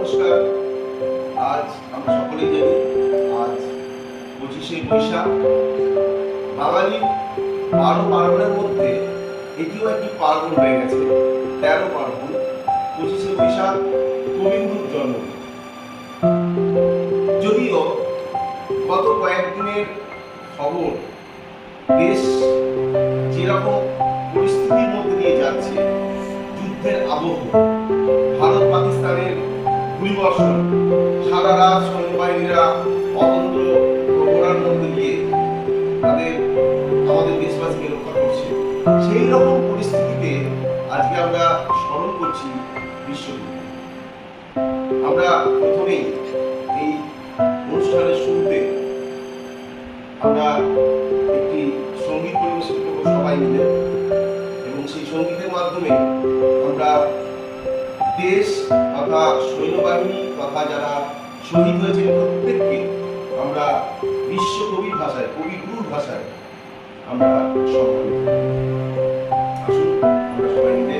নমস্কার। আজ আমরা সকলেই জানি আজ 25শে বৈশাখ। বাঙালির 12 পার্বণের মধ্যে এটিও একটি পার্বণ হয়ে গেছে। 13 পার্বণ। 25শে বৈশাখ কবিগুরুর জন্মদিন। যদিও গত কয়েকদিনের খবর দেশ যেরকম পরিস্থিতির মধ্যে দিয়ে যাচ্ছে, যুদ্ধের আবহ, ভারত পাকিস্তানের গুলিবর্ষণ, সারা রাত সৈন্যবাহিনীরা অতন্ত্র প্রহরার মধ্যে দিয়ে আমাদের দেশবাসীকে রক্ষা করছে। সেই রকম পরিস্থিতিতে আজকে আমরা স্মরণ করছি বিশ্বকবি। আমরা প্রথমেই এই অনুষ্ঠানের শুরুতে আমরা একটি সঙ্গীত পরিবেশন করব সবাই মিলে, এবং সেই সঙ্গীতের মাধ্যমে আমরা দেশ তথা সৈন্যবাহিনী তথা যারা শহীদ হয়েছে প্রত্যেককে আমরা বিশ্বকবির ভাষায়, কবিগুরুর ভাষায় আমরা সম্মান করি। আসুন আমরা সবাই মিলে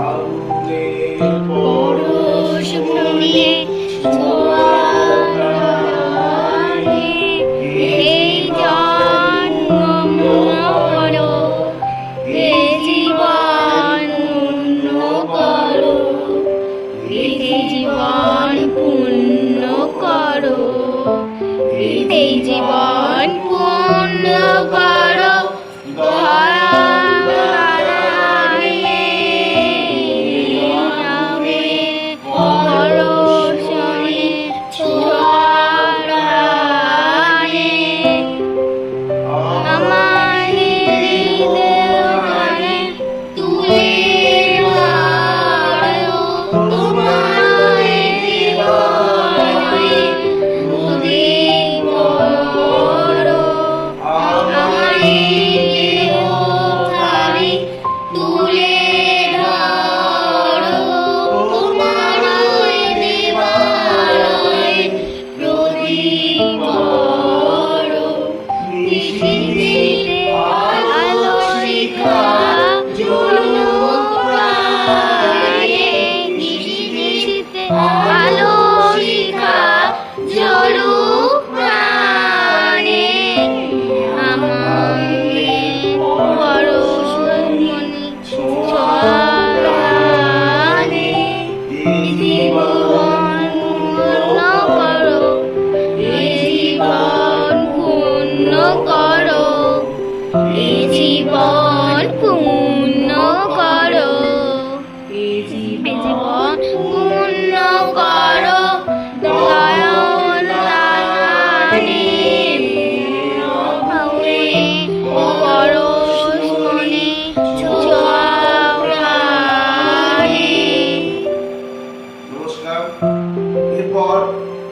আগুনের পরশ মনে জীবন পূর্ণ করো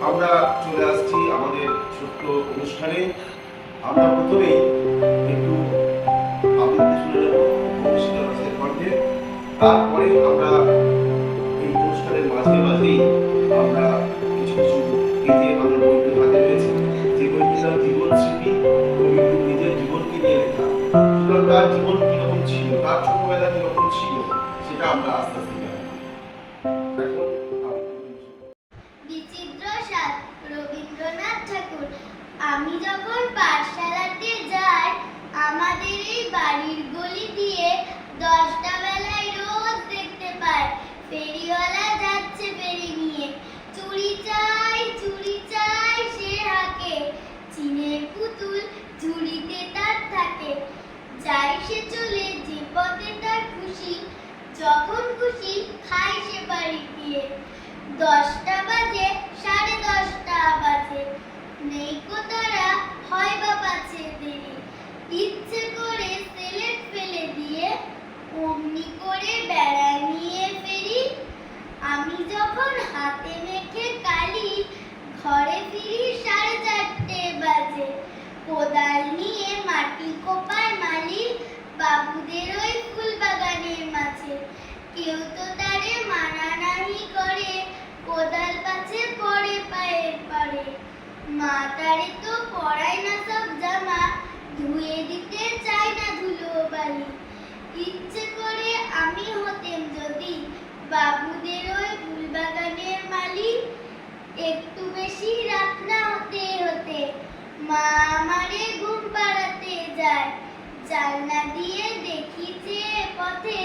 আমরা চলে আসছি আমাদের ছোট্ট অনুষ্ঠানে। আমরা প্রথমেই একটু আবৃত্তি শুনে নেব কৌশিক দাসের কণ্ঠে। তারপরে আমরা এই অনুষ্ঠানের মাঝে মাঝেই আমরা কিছু কিছু এই যে আমাদের বইটি হাতে রয়েছে, যে বইটির নাম জীবন স্মৃতি, কবিগুরু নিজের জীবনকে নিয়ে লেখা। সুতরাং তার জীবন কিরকম ছিল, তার ছোটবেলা কিরকম ছিল, সেটা আমরা আস্তে আস্তে জানবো। এখন রবীন্দ্রনাথ ঠাকুর। আমি যখন পাঠশালাতে যাই, আমাদের এই বাড়ির গলি দিয়ে 10টা বেলায় রোজ দেখতে পাই ফেরিওয়ালা যাচ্ছে ফেরি নিয়ে। চুড়ি চাই সে হাঁকে, চীনের পুতুল ঝুড়িতে তার থাকে। যাই সে চলে যে পথে তার খুশি, যখন খুশি খাই সে বাড়ি গিয়ে। 10টা বাজে, 10:30 বাজে, নেই কো তারা, হয় বা পাছে দেরি। ইচ্ছে করে সেলেট ফেলে দিয়ে অমনি করে বেড়ায় নিয়ে ফেরি। আমি যখন হাতে মেখে কালি ঘরে ফিরি 4:30 বাজে। কোদাল নিয়ে মাটি কোপায় মালি বাবুদের ওই ফুল বাগানের মাঝে। কেউ তো তারে মানা নাহি করে, কোদাল পাছে পড়ে পায়ের পারে। মা তারে তো পরায় না সব জামা, ধুয়ে দিতে চাই না ধুলো বালি। ইচ্ছে করে আমি হতেম যদি জানলা দিয়ে দেখি যে পথে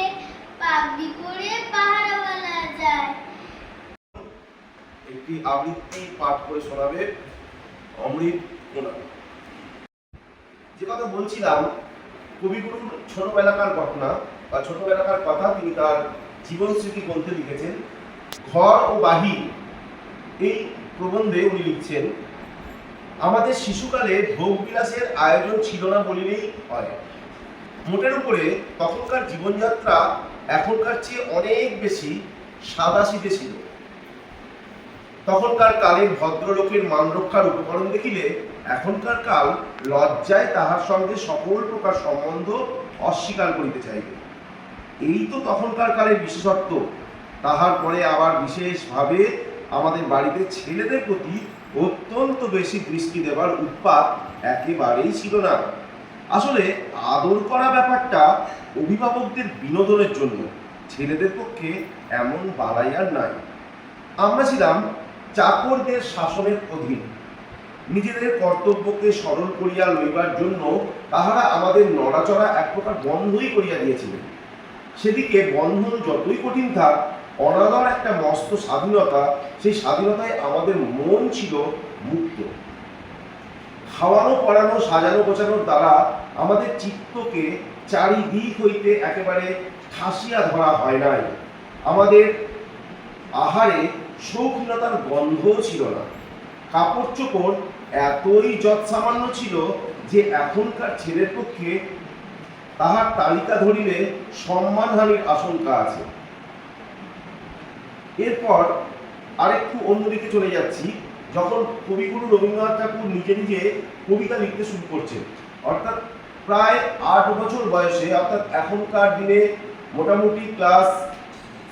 পাগড়ি পরে পাহারাওয়ালা যায়। একটি আবৃত্তি পাঠ করে শোনাবে অমৃত কোনা। যে কথা বলছিলাম, কবিগুরুর ছোটবেলাকার ঘটনা বা ছোটবেলাকার কথা তিনি তার জীবন স্মৃতি গ্রন্থে লিখেছেন। ঘর ও বাহির এই প্রবন্ধে উনি লিখছেন, আমাদের শিশুকালে ভোগ বিলাসের আয়োজন ছিল না বলিলেই হয়। মোটের উপরে তখনকার জীবনযাত্রা এখনকার চেয়ে অনেক বেশি সাদাসিধে ছিল। তখনকার কালের ভদ্রলোকের মান রক্ষার উপকরণ দেখিলে এখনকার কাল লজ্জায় তাহার সঙ্গে সকল প্রকার সম্বন্ধ অস্বীকার করিতে চাইবে। এই তো তখনকার কালের বিশেষত্ব। তাহার পরে আবার বিশেষভাবে আমাদের বাড়িতে ছেলেদের প্রতি অত্যন্ত বেশি দৃষ্টি দেবার উৎপাত একেবারেই ছিল না। আসলে আদর করা ব্যাপারটা অভিভাবকদের বিনোদনের জন্য, ছেলেদের পক্ষে এমন বালাই আর নাই। আমরা ছিলাম চাকরদের শাসনের অধীন। নিজেদের কর্তব্যকে স্মরণ করিয়া লইবার জন্য তাহারা আমাদের নড়াচড়া এক প্রকার বন্ধই করিয়া দিয়েছিলেন। সেদিকে বন্ধন যতই কঠিন থাক, অনাদর একটা মস্ত স্বাধীনতা, সেই স্বাধীনতায় আমাদের মন ছিল মুক্ত। খাওয়ানো পড়ানো সাজানো গোছানোর দ্বারা আমাদের চিত্তকে চারিদিক হইতে একেবারে ঠাসিয়া ধরা হয় নাই। আমাদের আহারে শৌখিনতার গন্ধও ছিল না। কাপড় চোপড় এতই যৎসামান্য ছিল যে এখনকার ছেলের পক্ষে তাহার তালিকা ধরিলে সম্মানহানির আশঙ্কা আছে। এরপর আরেকটু অন্যদিকে চলে যাচ্ছি। যখন কবিগুরু রবীন্দ্রনাথ ঠাকুর নিজে নিজে কবিতা লিখতে শুরু করছেন, অর্থাৎ প্রায় 8 বছর বয়সে, অর্থাৎ এখনকার দিনে মোটামুটি ক্লাস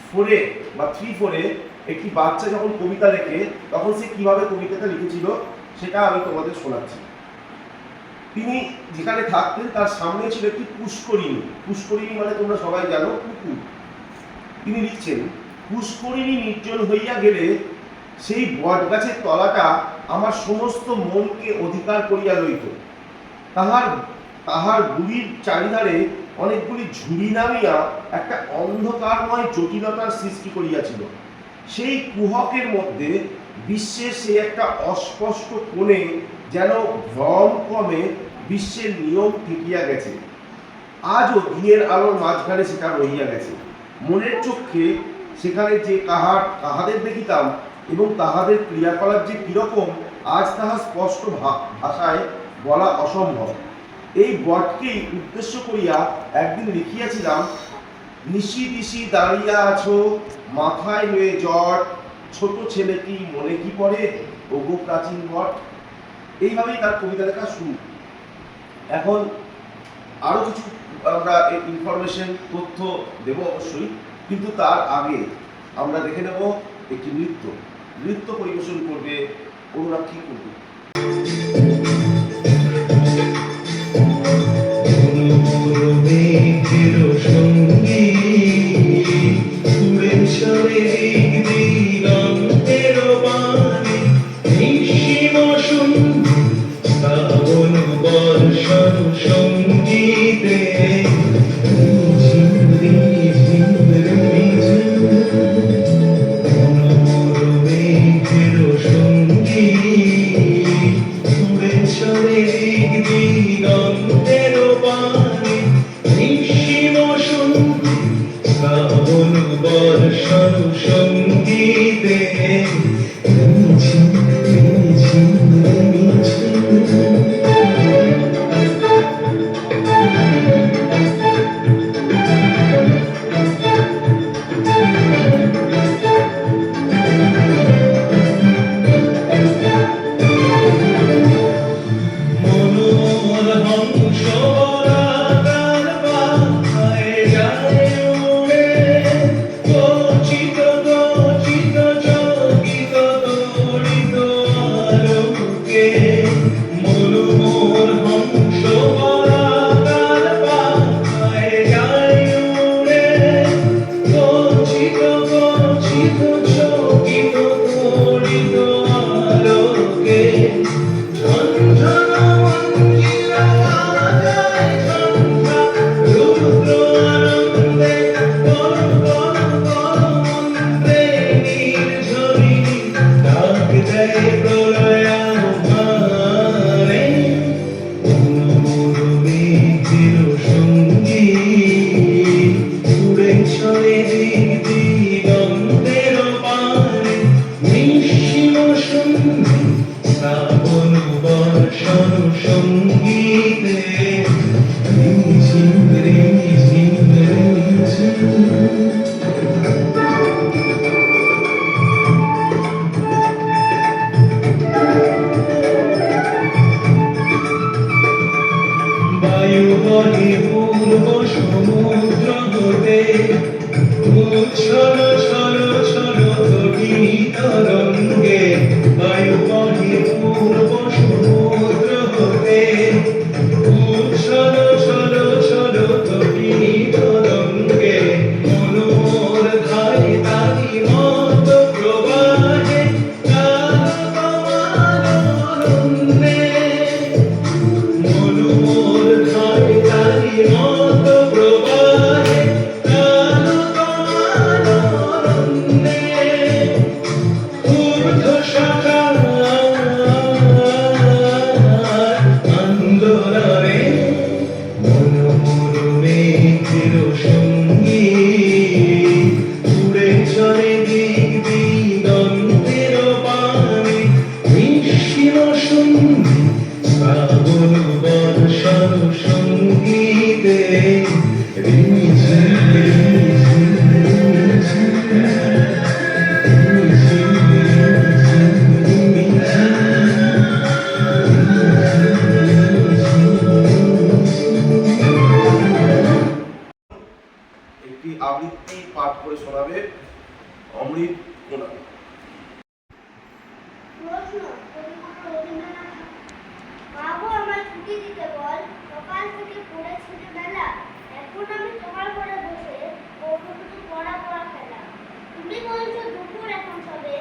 4-এ বা 3-4-এ একটি বাচ্চা যখন কবিতা লেখে, তখন সে কিভাবে কবিতাটা লিখেছিল সেটা আমি তোমাদের শোনাচ্ছি। তিনি যেখানে থাকতেন তার সামনে ছিল একটি পুষ্করিণী। পুষ্করিণী মানে তোমরা সবাই জানো, পুকুর। তিনি লিখছেন, পুষ্করিণী নির্জন হইয়া গেলে সেই বট গাছের তলাটা আমার সমস্ত মনকে অধিকার করিয়া লইত। তাহার গুলির চারিধারে অনেকগুলি ঝুড়ি নামিয়া একটা অন্ধকারময় জটিলতার সৃষ্টি করিয়াছিল। সেই কুহকের মধ্যে বিশ্বের সেই একটা অস্পষ্ট কোণে যেন ভ্রম ক্রমে বিশ্বের নিয়ম ঠেকিয়া গেছে। আজও দিনের আলোর মাঝখানে সেটা রহিয়া গেছে। মনের চক্ষে সেখানে যে কাহাদের দেখিতাম এবং তাহাদের ক্রিয়াকলাপ যে কিরকম, আজ তাহা স্পষ্ট ভাষায় বলা অসম্ভব। এই বটকেই উদ্দেশ্য করিয়া একদিন লিখিয়াছিলাম, নিশি দিশি দাঁড়িয়া আছো, মাথায় লয়ে জট, ছোট ছেলে কি মনে কি পড়ে, ওগো প্রাচীন বট। এইভাবেই তার কবিতা লেখা শুরু। এখন আরো কিছু আমরা ইনফরমেশন তথ্য দেব অবশ্যই, কিন্তু তার আগে আমরা দেখে নেব একটি নৃত্য পরিবেশন করবে অনুরাক্ষী কুণ্ডু। শ্রাবণ বর্ষণ বায়ু বহে পূর্ব সমুদ্র হতে, উচ্ছল ছল ছল তটি তরঙ্গে, বায়ু বহে পূর্ব সমুদ্র হতে, উচ্ছল ছল ছল তটি তরঙ্গে, মনোর ধারে তারি মত প্রবাহে, গান তোমার আনন্দে। মনোর ধারে তারি মত প্রবাহে, গান তোমার আনন্দে। ঊর্ধ্ব শাখার আন্দোলনে, মনোমল মেঘের সঙ্গী, উড়ে চলে দিক দিগন্তের পানে, নিঃসীম সঙ্গী শ্রাবণ বর্ষণ সঙ্গীতে, রিঝিম রিঝিম রিঝিম, রিঝিম রিঝিম একটি আবৃত্তি পাঠ করে শোনাবে অমৃত কোনা। প্রশ্ন, কবিগুরু রবীন্দ্রনাথ। বাবু আমায় ছুটি দিতে বল, সকাল থেকে পড়েছি যে বেলা, এখন আমি তোমার ঘরে বসে করবো শুধু পড়া পড়া খেলা। তুমি বলছো দুপুর এখন সবে,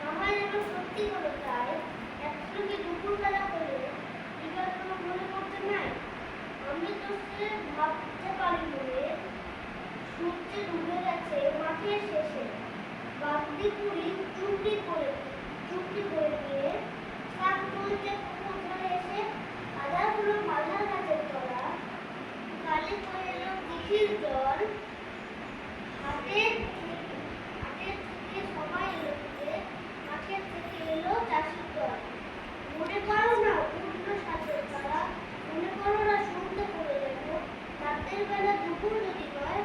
আমার যেন সত্যি হলো তাই, একসঙ্গে দুপুর বেলা করে এবার কোনো মনে করতে নাই। আমি তো সে ভাবতে পারি মনে, সূর্য ডুবে গেছে মাঠের শেষে, বাগদি পুরি চুপড়ি করে দিয়ে শাক তুলতে পুকুর ধারে এসে, আদা হলো মাথার গাছের তলা, কালে হয়ে এলো দিঘির জল, হাটের থেকে সবাই এলো ফিরে, মাঠের থেকে এলো চাষির দল। মনে করো না উঠলো সাথের তারা, মনে করো না শুনতে পড়ে যেন, রাতের বেলা দুপুর যদি হয়,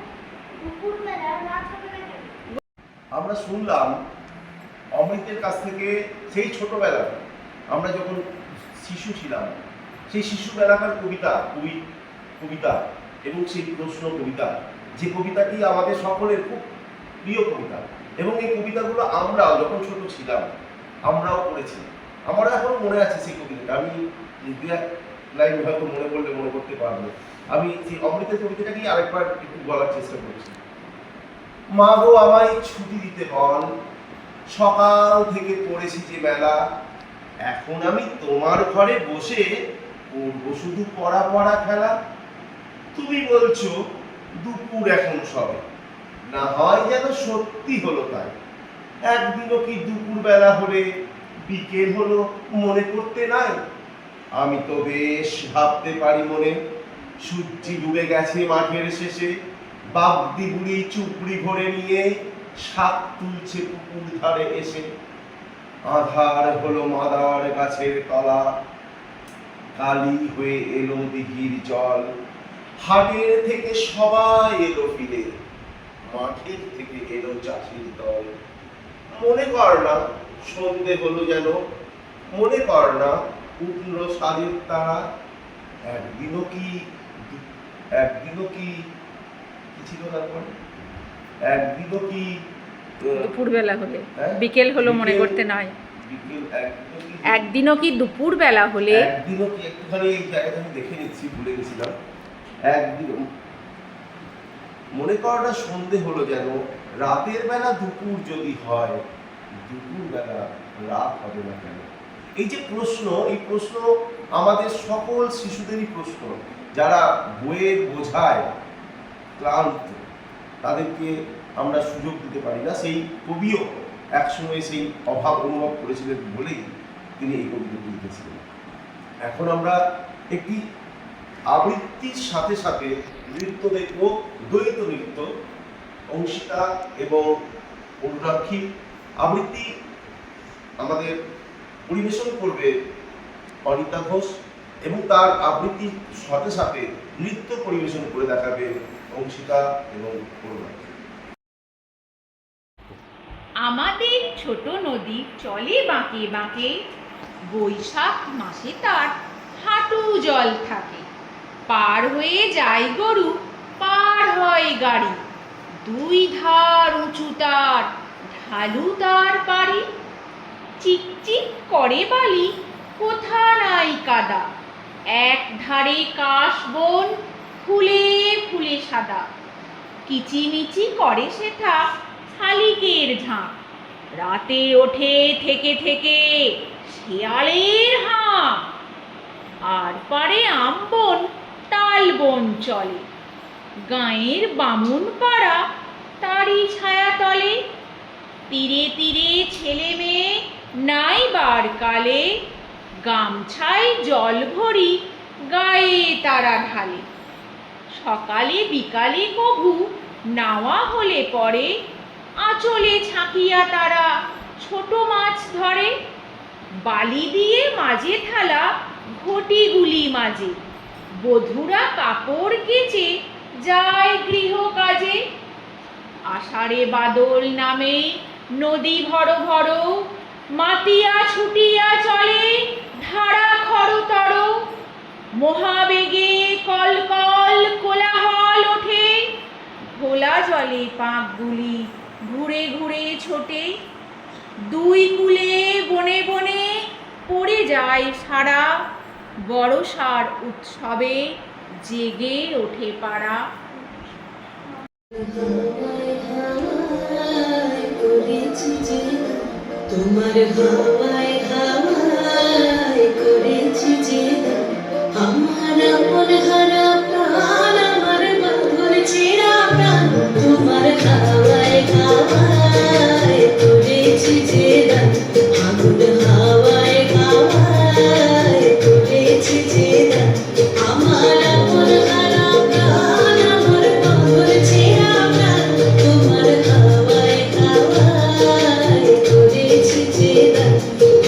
দুপুর বেলা রাত হবে না কেন? আমরা শুনলাম অমৃতের কাছ থেকে সেই ছোটবেলা আমরা যখন শিশু ছিলাম, সেই শিশুবেলাকার কবিতা এবং সেই প্রশ্ন কবিতা, যে কবিতাটি আমাদের সকলের খুব প্রিয় কবিতা, এবং এই কবিতাগুলো আমরা যখন ছোট ছিলাম আমরাও পড়েছি। আমারও এখনো মনে আছে সেই কবিতাটা। আমি দু এক লাইন হয়তো মনে করলে মনে করতে পারবো। আমি সেই অমৃতের কবিতাটাকেই আরেকবার একটু বলার চেষ্টা করছি। মা গো আমায় ছুটি দিতে বল, সকাল থেকে পড়েছি যে মেলা, এখন আমি তোমার ঘরে বসে করবো শুধু পড়া পড়া খেলা। তুমি বলছো দুপুর এখন সবে, না হয় যেন সত্যি হলো তাই, একদিনও কি দুপুর বেলা হলে বিকেল হলো মনে করতে নাই। আমি তো বেশ ভাবতে পারি মনে, সূর্য ডুবে গেছে মাঠের শেষে, বাগদি বুড়ি চুপড়ি ভরে নিয়ে শাক তুলছে পুকুর ধারে এসে। আধার হলো মাদার গাছের তলা, কালি হয়ে এলো দিঘির জল, হাটের থেকে সবাই এলো ফিরে, মাঠের থেকে এলো চাষির দল। মনে কর না সন্ধে হলো যেন, মনে কর না উঠল সাজের তারা, একদিনও কি কি ছিল তারপর, একদিনও কি দুপুরবেলা হলে হ্যাঁ? বিকেল হলো মনে করতে নাই। একদিনও কি দুপুরবেলা হলে, একদিনও কি, একটুখানি এই জায়গাটা আমি দেখে নিচ্ছি, ভুলে গেছিলাম। একদিন মনে কর না সন্ধে হলো যেন, রাতের বেলা দুপুর যদি হয়, দুপুর বেলা রাত হবে না কেন। এই যে প্রশ্ন, এই প্রশ্ন আমাদের সকল শিশুদেরই প্রশ্ন। যারা বইয়ের বোঝায় ক্লান্ত, তাদেরকে আমরা সুযোগ দিতে পারি না। সেই কবিও একসময় সেই অভাব অনুভব করেছিলেন বলেই তিনি এই কবিতাটি লিখেছিলেন। এখন আমরা একটি আবৃত্তির সাথে সাথে নৃত্য দেখব, দ্বৈত নৃত্য। অংশিতা এবং অনুরাক্ষী আবৃত্তি আমাদের পরিবেশন করবে অনিতা ঘোষ, এবং তার আবৃত্তির সাথে সাথে নৃত্য পরিবেশন করে দেখাবে অংশিতা এবং অনুরাক্ষী। আমাদের ছোট নদী চলে বাঁকে বাঁকে, বৈশাখ মাসে তার হাঁটু জল থাকে। পার হয়ে যায় গরু, পার হয় গাড়ি, দুই ধার উঁচু তার, ঢালু তার পারি। চিকচিক করে বালি, কোথা নাই কাদা, এক ধারে কাশ বন, ফুলে ফুলে সাদা। কিচিমিচি করে সেথা শালিকের ঝাঁক, রাতে ওঠে থেকে থেকে শিয়ালের হাঁক। আর পারে আমবন তালবন চলে, গাঁয়ের বামুন পাড়া তারই ছায়া তলে। তীরে তীরে ছেলে মেয়ে নাইবার কালে, গামছায় জল ভরি গায়ে তারা ঢালে। সকালে বিকালে কভু নাওয়া হলে পরে, আঁচলে ছাঁকিয়া তারা ছোট মাছ ধরে। বালি দিয়ে মাঝে থালা ঘটিগুলি মাঝে, বধূরা কাপড় কেচে যায় গৃহ কাজে। আষাঢ়ে বাদল নামে নদী ভর ভর, মাতিয়া ছুটিয়া চলে ধারা খরতর। মহাবেগে কল কল কোলাহল ওঠে, ঘোলা জলে পাঁকগুলি ঘুরে ঘুরে ছোটে। দুই কূলে বনে বনে পড়ে যায় সারা, বড়সার উৎসবে জেগে ওঠে পাড়া। তোমার হাওয়ায় হাওয়ায় করেছি যে আমার আপন হারা প্রাণ, আমার বাঁধন ছেঁড়া প্রাণ। তোমার হাওয়ায় হাওয়ায় করেছি যে আগুন, হাওয়ায় হাওয়ায় করেছি যে আমার আপন হারা প্রাণ, আমার বাঁধন ছেঁড়া প্রাণ। তোমার হাওয়ায় হাওয়ায় করেছি যে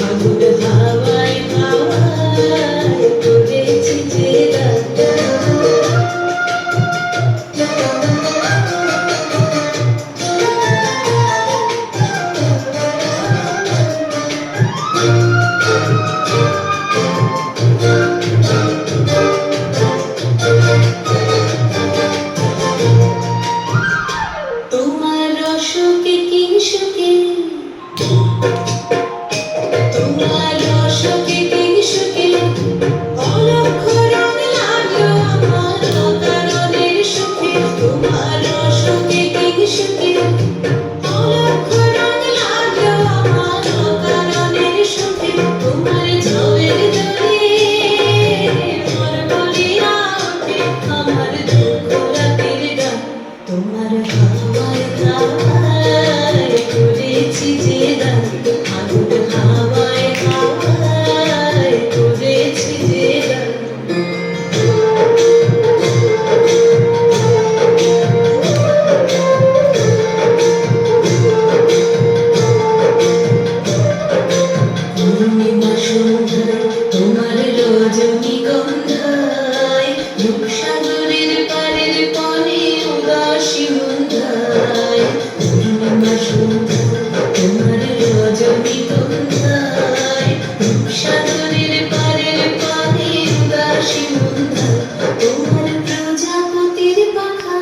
আগুন, হাওয়ায় হাওয়ায় করেছি যে। তোমার রসকে কিংসুকে, তোমার রসকে কিংসুকে অলক্ষ রং লাগলো আমার অকারণের সুখে। তোমার রসকে কিংসুকে অলক্ষ রং লাগলো আমার অকারণের সুখে। তোমার ঝড়ের দোলে মোর বলিয়া ওঠে আমার দুঃখ রাতের গান। তোমার হাওয়ায় হাওয়ায় করেছি যে আগুন, হাওয়ায় হাওয়ায় করেছি যে। পূর্ণিমা সন্ধ্যায় তোমার রজনীগন্ধায়, রূপসাগরের পাড়ের পনে উদাসী মন্ধায়। পূর্ণিমা সন্ধ্যায় তোমার রজনীগন্ধায়, রূপসাগরের পাড়ের পনে উদাসী মন্ধায়। তোমার প্রজাপতির পাখা,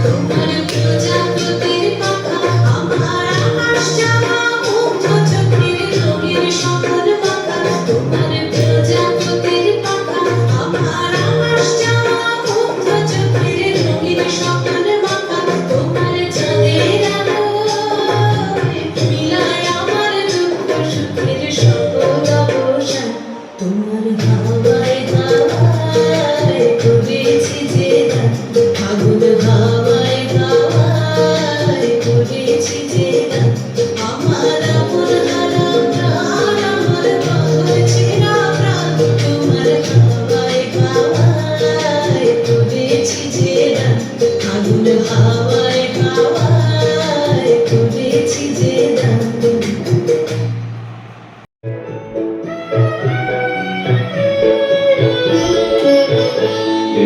তোমার প্রজাপতির পাখা আমার আকাশ জামা মুগ্ধ চোখের রঙের সকল পাখা। তোমার প্রজাপতির পাখা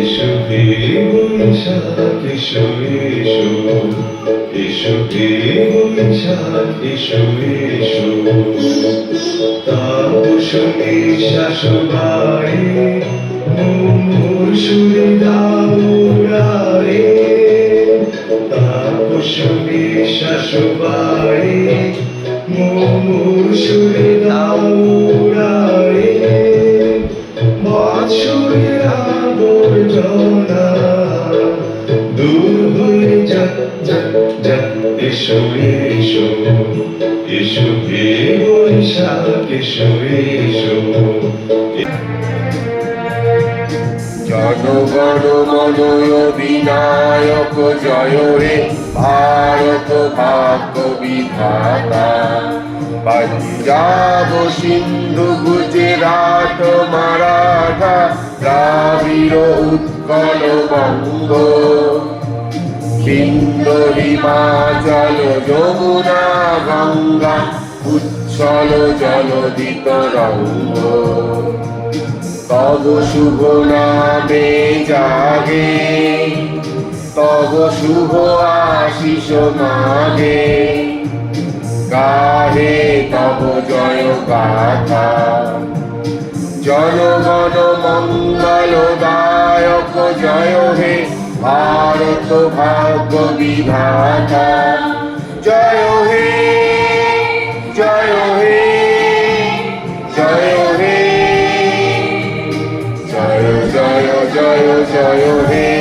এসো হে বৈশাখ এসো এসো এসো হে বৈশাখ এসো এসো তাপস নিঃশ্বাস বাড়ে মোর সুরে দাওরারে তাপস নিঃশ্বাস বাড়ে মোর সুরে দাওরারে বৎসরের আবর্জনা দূর হয়ে যাক যাক যাক এসো এসো এসো হে বৈশাখ এসো এসো জনগণ মন অধিনায়ক জয় রে ভারত ভাগ্য বিধাতা পঞ্জাব সিন্ধু গুজরাট মারাঠা দ্রাবিড় উৎকল বঙ্গ বিন্ধ্য হিমাচল যমুনা গঙ্গা উচ্ছল জলধি তরঙ্গ তব শুভ নামে জাগে তব শুভ আশিস মাগে গাহে তব জয় গাথা জনগণ মঙ্গলদায়ক জয় হে ভারত ভাগ্য বিধাতা জয় হে জয় হে জয় হে জয় জয় জয় জয় হে